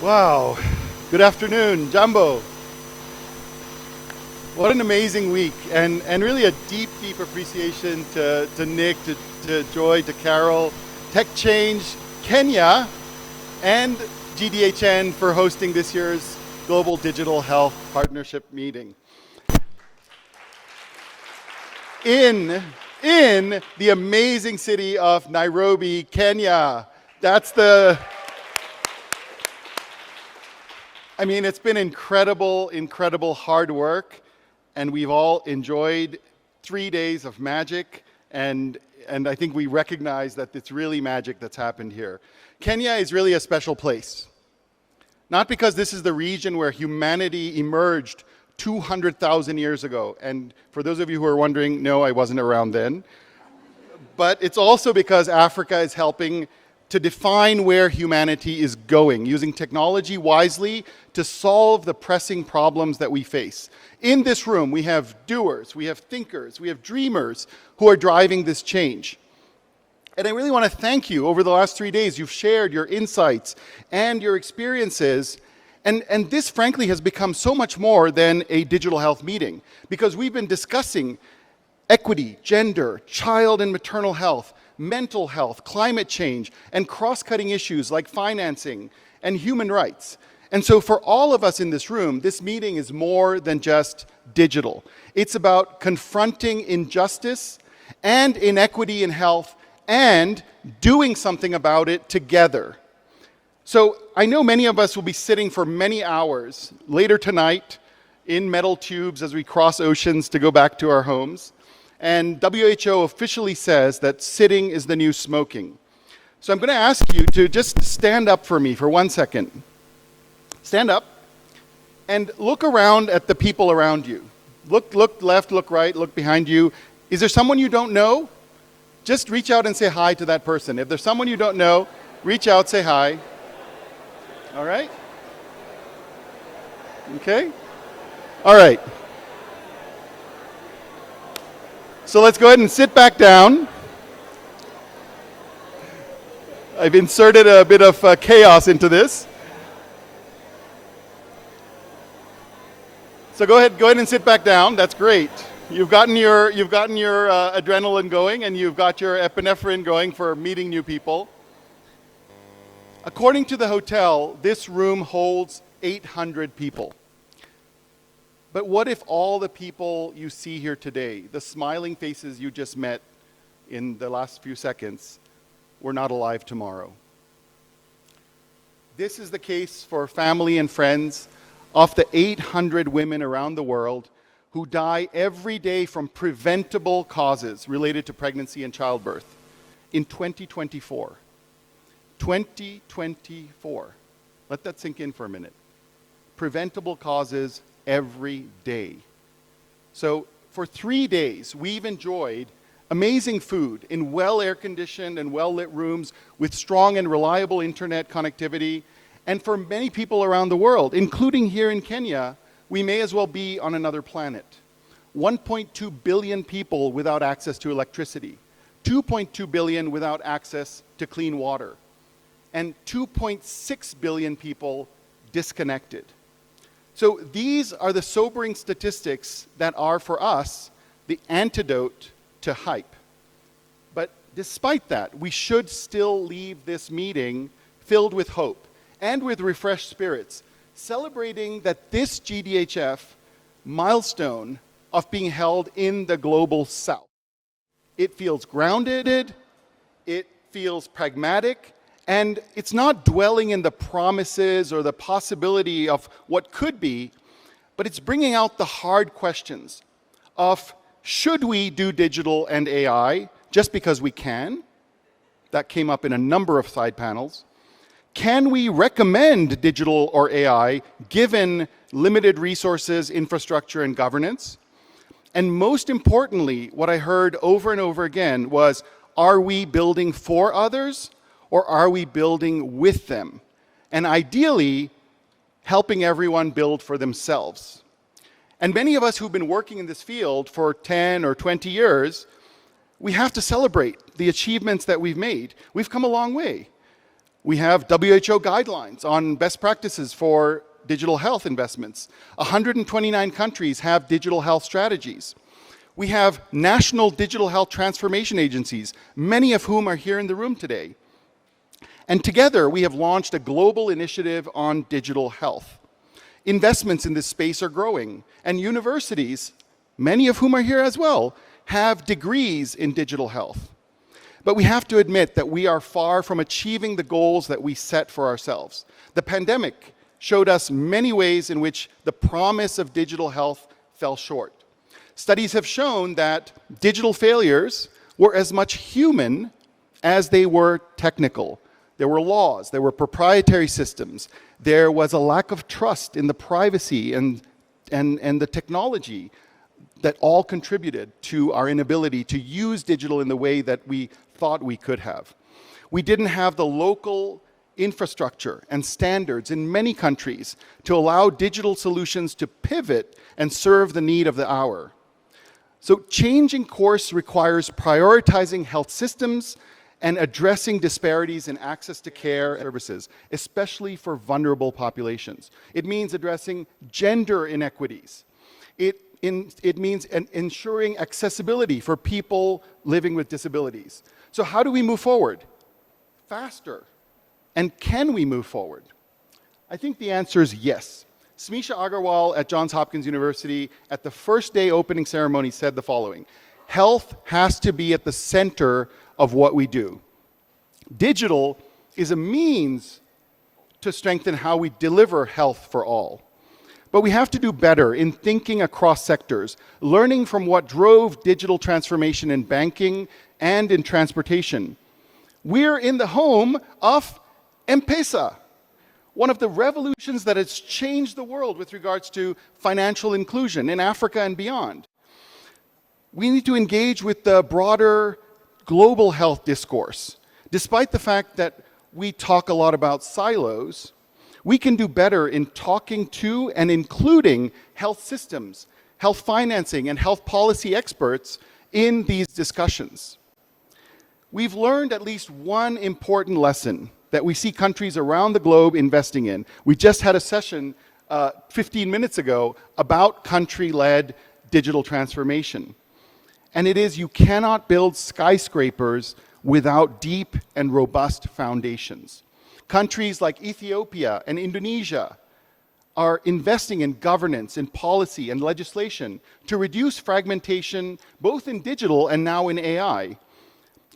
Wow. Good afternoon, Jumbo. What an amazing week, and really a deep, deep appreciation to Nick, to Joy, to Carol, Tech Change, Kenya, and GDHN for hosting this year's Global Digital Health Partnership meeting. In the amazing city of Nairobi, Kenya. It's been incredible hard work, and we've all enjoyed 3 days of magic, and I think we recognize that it's really magic that's happened here. Kenya is really a special place. Not because this is the region where humanity emerged 200,000 years ago, and for those of you who are wondering, no, I wasn't around then, but it's also because Africa is helping to define where humanity is going, using technology wisely to solve the pressing problems that we face. In this room, we have doers, we have thinkers, we have dreamers who are driving this change. And I really want to thank you. Over the last 3 days, you've shared your insights and your experiences. And this, frankly, has become so much more than a digital health meeting, because we've been discussing equity, gender, child and maternal health, mental health, climate change, and cross-cutting issues like financing and human rights. And so for all of us in this room, this meeting is more than just digital. It's about confronting injustice and inequity in health and doing something about it together. So I know many of us will be sitting for many hours later tonight in metal tubes as we cross oceans to go back to our homes. And WHO officially says that sitting is the new smoking. So I'm going to ask you to just stand up for me for 1 second. Stand up and look around at the people around you. Look left, look right, look behind you. Is there someone you don't know? Just reach out and say hi to that person. If there's someone you don't know, reach out, say hi. All right? Okay? All right. So let's go ahead and sit back down. I've inserted a bit of chaos into this. So go ahead and sit back down. That's great. You've gotten your adrenaline going, and you've got your epinephrine going for meeting new people. According to the hotel, this room holds 800 people. But what if all the people you see here today, the smiling faces you just met in the last few seconds, were not alive tomorrow? This is the case for family and friends of the 800 women around the world who die every day from preventable causes related to pregnancy and childbirth in 2024. 2024. Let that sink in for a minute. Preventable causes every day. So for 3 days, we've enjoyed amazing food in well air-conditioned and well-lit rooms with strong and reliable internet connectivity. And for many people around the world, including here in Kenya, we may as well be on another planet. 1.2 billion people without access to electricity, 2.2 billion without access to clean water, and 2.6 billion people disconnected. So these are the sobering statistics that are, for us, the antidote to hype. But despite that, we should still leave this meeting filled with hope and with refreshed spirits, celebrating that this GDHF milestone of being held in the global south. It feels grounded, it feels pragmatic, and it's not dwelling in the promises or the possibility of what could be, but it's bringing out the hard questions of, should we do digital and AI just because we can? That came up in a number of side panels. Can we recommend digital or AI given limited resources, infrastructure, and governance? And most importantly, what I heard over and over again was, are we building for others or are we building with them? And ideally, helping everyone build for themselves. And many of us who've been working in this field for 10 or 20 years, we have to celebrate the achievements that we've made. We've come a long way. We have WHO guidelines on best practices for digital health investments. 129 countries have digital health strategies. We have national digital health transformation agencies, many of whom are here in the room today. And together, we have launched a global initiative on digital health. Investments in this space are growing, and universities, many of whom are here as well, have degrees in digital health. But we have to admit that we are far from achieving the goals that we set for ourselves. The pandemic showed us many ways in which the promise of digital health fell short. Studies have shown that digital failures were as much human as they were technical. There were laws, there were proprietary systems, there was a lack of trust in the privacy and the technology that all contributed to our inability to use digital in the way that we thought we could have. We didn't have the local infrastructure and standards in many countries to allow digital solutions to pivot and serve the need of the hour. So changing course requires prioritizing health systems and addressing disparities in access to care and services, especially for vulnerable populations. It means addressing gender inequities. It means ensuring accessibility for people living with disabilities. So how do we move forward? Faster. And can we move forward? I think the answer is yes. Smisha Agarwal at Johns Hopkins University at the first day opening ceremony said the following: health has to be at the center of what we do. Digital is a means to strengthen how we deliver health for all. But we have to do better in thinking across sectors, learning from what drove digital transformation in banking and in transportation. We're in the home of M-Pesa, one of the revolutions that has changed the world with regards to financial inclusion in Africa and beyond. We need to engage with the broader global health discourse. Despite the fact that we talk a lot about silos, we can do better in talking to and including health systems, health financing, and health policy experts in these discussions. We've learned at least one important lesson that we see countries around the globe investing in. We just had a session 15 minutes ago about country-led digital transformation. And it is, you cannot build skyscrapers without deep and robust foundations. Countries like Ethiopia and Indonesia are investing in governance, in policy, and legislation to reduce fragmentation, both in digital and now in AI.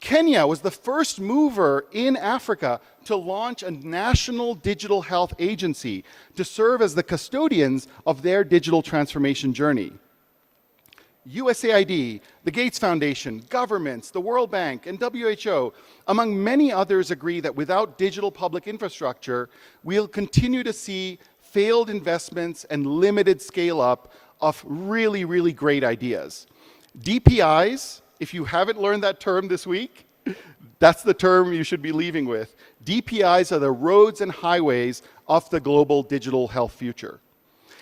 Kenya was the first mover in Africa to launch a national digital health agency to serve as the custodians of their digital transformation journey. USAID, the Gates Foundation, governments, the World Bank, and WHO, among many others, agree that without digital public infrastructure, we'll continue to see failed investments and limited scale-up of really, really great ideas. DPIs, if you haven't learned that term this week, that's the term you should be leaving with. DPIs are the roads and highways of the global digital health future.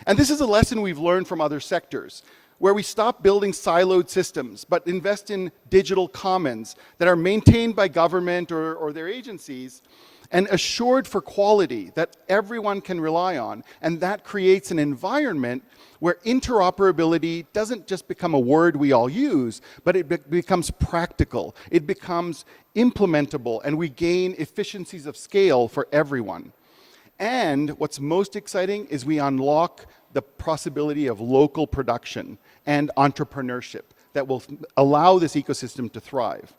And this is a lesson we've learned from other sectors, where we stop building siloed systems, but invest in digital commons that are maintained by government or their agencies and assured for quality that everyone can rely on. And that creates an environment where interoperability doesn't just become a word we all use, but it becomes practical, it becomes implementable, and we gain efficiencies of scale for everyone. And what's most exciting is we unlock the possibility of local production and entrepreneurship that will allow this ecosystem to thrive.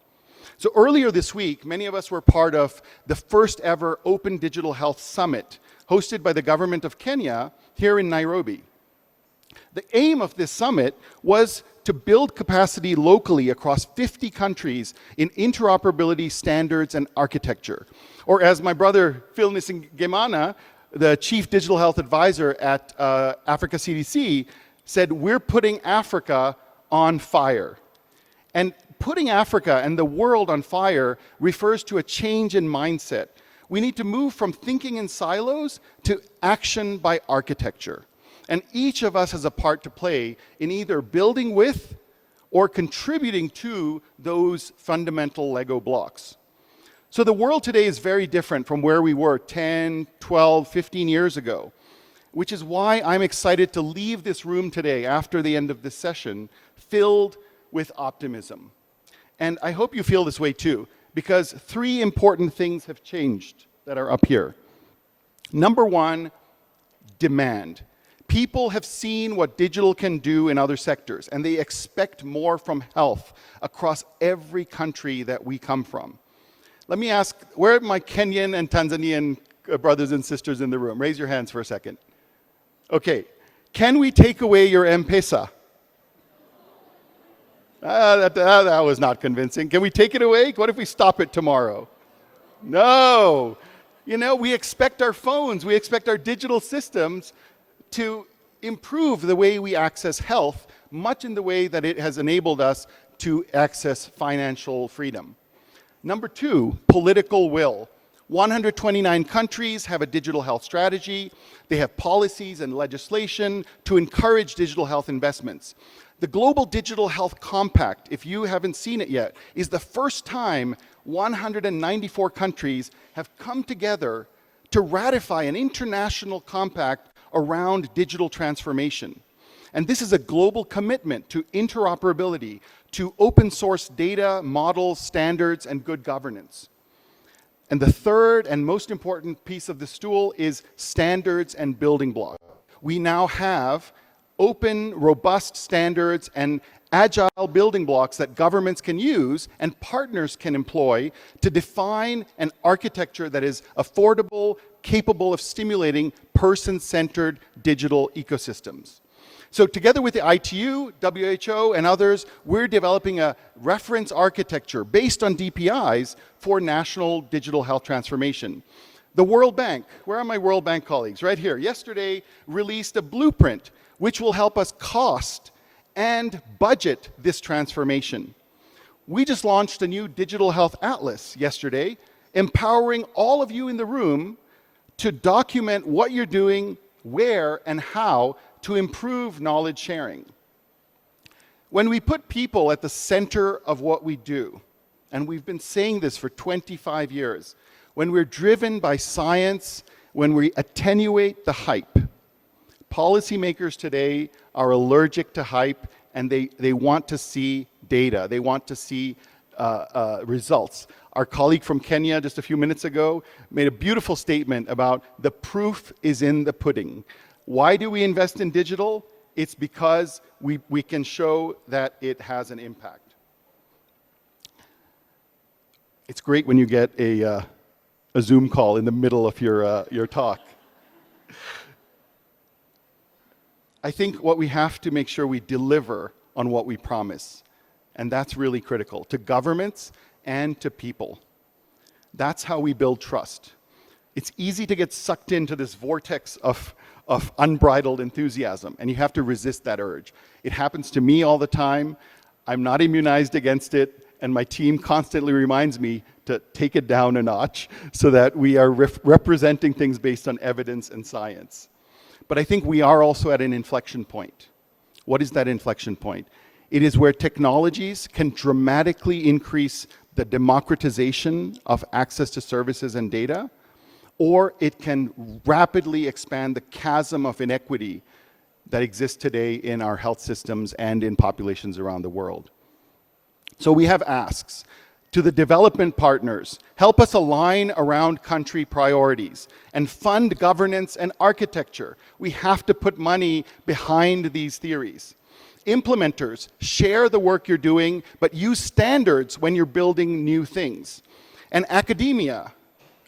So earlier this week, many of us were part of the first ever Open Digital Health Summit hosted by the government of Kenya here in Nairobi. The aim of this summit was to build capacity locally across 50 countries in interoperability standards and architecture. Or as my brother Phil Nisingemana, the Chief Digital Health Advisor at Africa CDC, said, we're putting Africa on fire. And putting Africa and the world on fire refers to a change in mindset. We need to move from thinking in silos to action by architecture. And each of us has a part to play in either building with or contributing to those fundamental Lego blocks. So the world today is very different from where we were 10, 12, 15 years ago, which is why I'm excited to leave this room today after the end of this session filled with optimism. And I hope you feel this way too, because 3 important things have changed that are up here. Number 1, demand. People have seen what digital can do in other sectors, and they expect more from health across every country that we come from. Let me ask, where are my Kenyan and Tanzanian brothers and sisters in the room? Raise your hands for a second. Okay, can we take away your M-Pesa? That was not convincing. Can we take it away? What if we stop it tomorrow? No. You know, we expect our phones, we expect our digital systems to improve the way we access health, much in the way that it has enabled us to access financial freedom. Number 2, political will. 129 countries have a digital health strategy. They have policies and legislation to encourage digital health investments. The Global Digital Health Compact, if you haven't seen it yet, is the first time 194 countries have come together to ratify an international compact around digital transformation. And this is a global commitment to interoperability, to open source data, models, standards, and good governance. And the third and most important piece of the stool is standards and building blocks. We now have open, robust standards and agile building blocks that governments can use and partners can employ to define an architecture that is affordable, capable of stimulating person-centered digital ecosystems. So together with the ITU, WHO, and others, we're developing a reference architecture based on DPIs for national digital health transformation. The World Bank, where are my World Bank colleagues? Right here. Yesterday, released a blueprint which will help us cost and budget this transformation. We just launched a new digital health atlas yesterday, empowering all of you in the room to document what you're doing, where, and how to improve knowledge sharing. When we put people at the center of what we do, and we've been saying this for 25 years, when we're driven by science, when we attenuate the hype, policymakers today are allergic to hype and they want to see data, they want to see results. Our colleague from Kenya just a few minutes ago made a beautiful statement about the proof is in the pudding. Why do we invest in digital? It's because we can show that it has an impact. It's great when you get a Zoom call in the middle of your talk. I think what we have to make sure we deliver on what we promise, and that's really critical to governments and to people. That's how we build trust. It's easy to get sucked into this vortex of unbridled enthusiasm, and you have to resist that urge. It happens to me all the time. I'm not immunized against it, and my team constantly reminds me to take it down a notch so that we are representing things based on evidence and science. But I think we are also at an inflection point. What is that inflection point? It is where technologies can dramatically increase the democratization of access to services and data, or it can rapidly expand the chasm of inequity that exists today in our health systems and in populations around the world. So we have asks to the development partners, help us align around country priorities and fund governance and architecture. We have to put money behind these theories. Implementers, share the work you're doing, but use standards when you're building new things. And academia,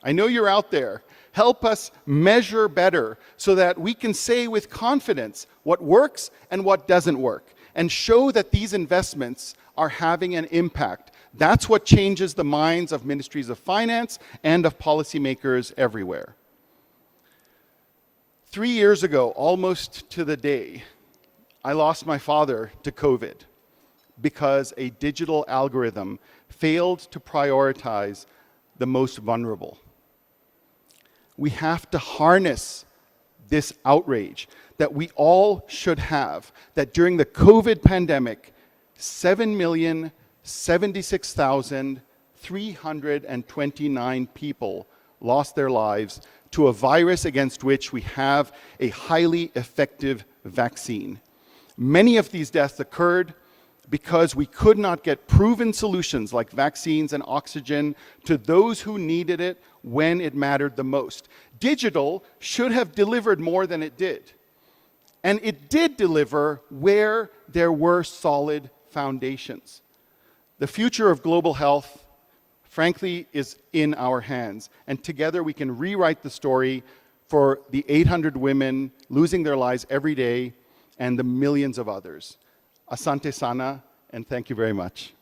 I know you're out there. Help us measure better so that we can say with confidence what works and what doesn't work, and show that these investments are having an impact. That's what changes the minds of ministries of finance and of policymakers everywhere. 3 years ago, almost to the day, I lost my father to COVID because a digital algorithm failed to prioritize the most vulnerable. We have to harness this outrage that we all should have, that during the COVID pandemic, 7,076,000 329 people lost their lives to a virus against which we have a highly effective vaccine. Many of these deaths occurred because we could not get proven solutions like vaccines and oxygen to those who needed it when it mattered the most. Digital should have delivered more than it did. And it did deliver where there were solid foundations. The future of global health, frankly, is in our hands. And together we can rewrite the story for the 800 women losing their lives every day and the millions of others. Asante sana, and thank you very much.